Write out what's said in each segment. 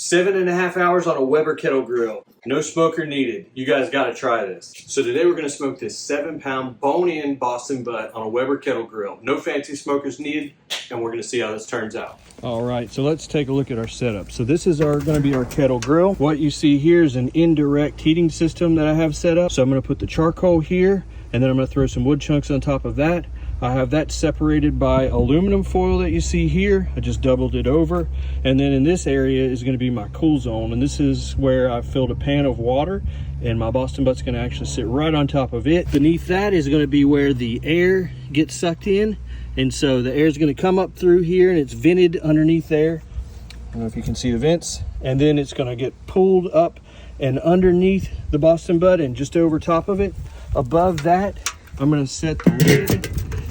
7.5 hours on a Weber Kettle grill. No smoker needed. You guys gotta try this. So today we're gonna smoke this 7-pound bone-in Boston butt on a Weber Kettle grill. No fancy smokers needed, and we're gonna see how this turns out. All right, so let's take a look at our setup. So this is gonna be our kettle grill. What you see here is an indirect heating system that I have set up. So I'm gonna put the charcoal here, and then I'm gonna throw some wood chunks on top of that. I have that separated by aluminum foil that you see here. I just doubled it over. And then in this area is gonna be my cool zone. And this is where I filled a pan of water, and my Boston butt's gonna actually sit right on top of it. Beneath that is gonna be where the air gets sucked in. And so the air is gonna come up through here, and it's vented underneath there. I don't know if you can see the vents. And then it's gonna get pulled up and underneath the Boston butt and just over top of it. Above that, I'm gonna set the lid,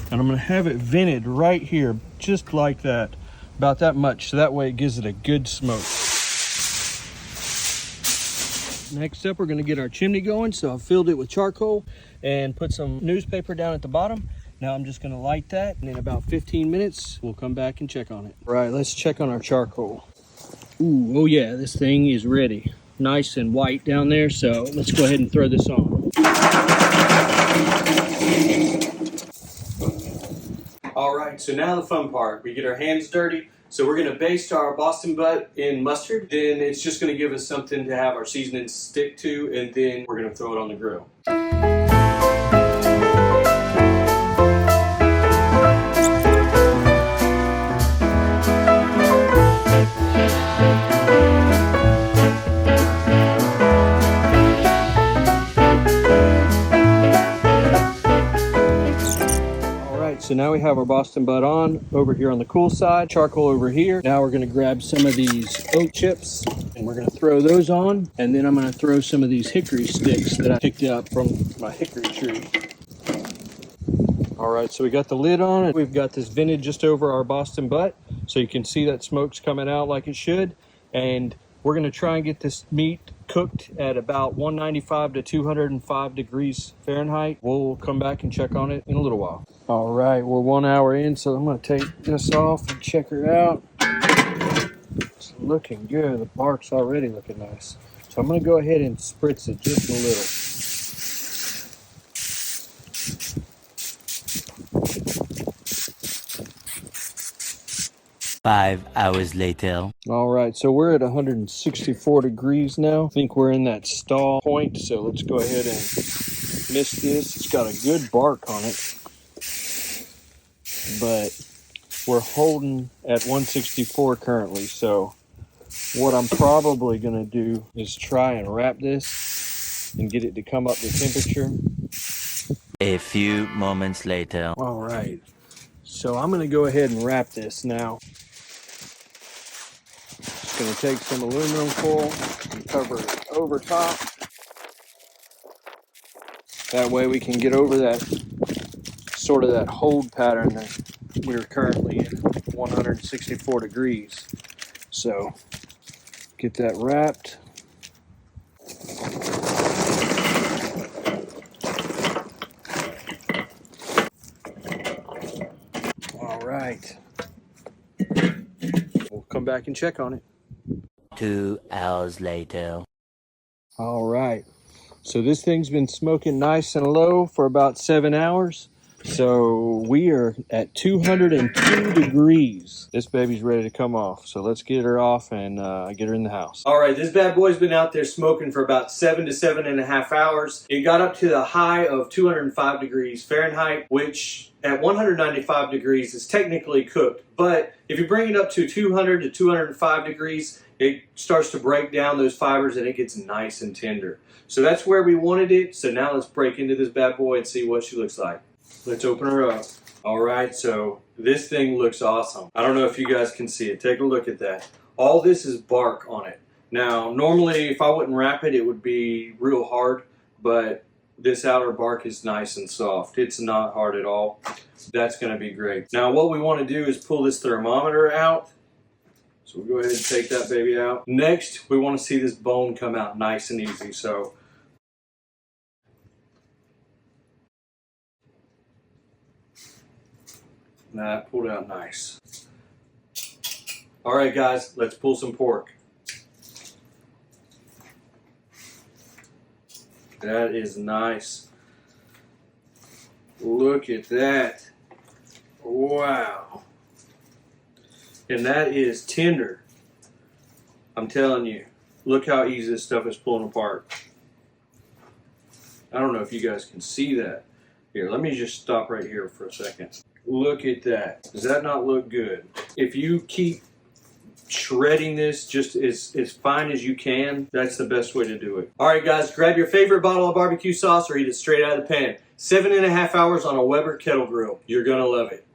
and I'm gonna have it vented right here, just like that, about that much, so that way it gives it a good smoke. Next up, we're gonna get our chimney going. So I've filled it with charcoal and put some newspaper down at the bottom. Now I'm just gonna light that, and in about 15 minutes, we'll come back and check on it. All right, let's check on our charcoal. Ooh, oh yeah, this thing is ready. Nice and white down there, so let's go ahead and throw this on. All right, so now the fun part. We get our hands dirty. So we're gonna baste our Boston butt in mustard. Then it's just gonna give us something to have our seasoning stick to, and then we're gonna throw it on the grill. So now we have our Boston butt on over here on the cool side, charcoal over here. Now we're gonna grab some of these oak chips and we're gonna throw those on. And then I'm gonna throw some of these hickory sticks that I picked up from my hickory tree. All right, so we got the lid on and we've got this vented just over our Boston butt. So you can see that smoke's coming out like it should. And we're gonna try and get this meat cooked at about 195 to 205 degrees Fahrenheit. We'll come back and check on it in a little while. All right, we're 1 hour in, so I'm gonna take this off and check her out. It's looking good. The bark's already looking nice. So I'm gonna go ahead and spritz it just a little. 5 hours later. All right, so we're at 164 degrees now. I think we're in that stall point, so let's go ahead and mist this. It's got a good bark on it, but we're holding at 164 currently. So what I'm probably gonna do is try and wrap this and get it to come up to temperature. A few moments later. All right, so I'm gonna go ahead and wrap this now. Just gonna take some aluminum foil and cover it over top. That way we can get over that sort of that hold pattern that we're currently in 164 degrees. So get that wrapped. All right. We'll come back and check on it. 2 hours later. All right. So this thing's been smoking nice and low for about 7 hours. So we are at 202 degrees. This baby's ready to come off. So let's get her off and get her in the house. All right, this bad boy's been out there smoking for about 7 to 7.5 hours. It got up to the high of 205 degrees Fahrenheit, which at 195 degrees is technically cooked. But if you bring it up to 200 to 205 degrees, it starts to break down those fibers and it gets nice and tender. So that's where we wanted it. So now let's break into this bad boy and see what she looks like. Let's open her up. All right, so this thing looks awesome. I don't know if you guys can see it. Take a look at that. All this is bark on it. Now, normally if I wouldn't wrap it, it would be real hard, but this outer bark is nice and soft. It's not hard at all. That's gonna be great. Now, what we wanna do is pull this thermometer out. So we'll go ahead and take that baby out. Next, we wanna see this bone come out nice and easy. So that pulled out nice. All right, guys, let's pull some pork. That is nice. Look at that. Wow. And that is tender. I'm telling you. Look how easy this stuff is pulling apart. I don't know if you guys can see that. Here, let me just stop right here for a second. Look at that. Does that not look good? If you keep shredding this just as fine as you can, that's the best way to do it. All right, guys, grab your favorite bottle of barbecue sauce or eat it straight out of the pan. 7.5 hours on a Weber kettle grill. You're gonna love it.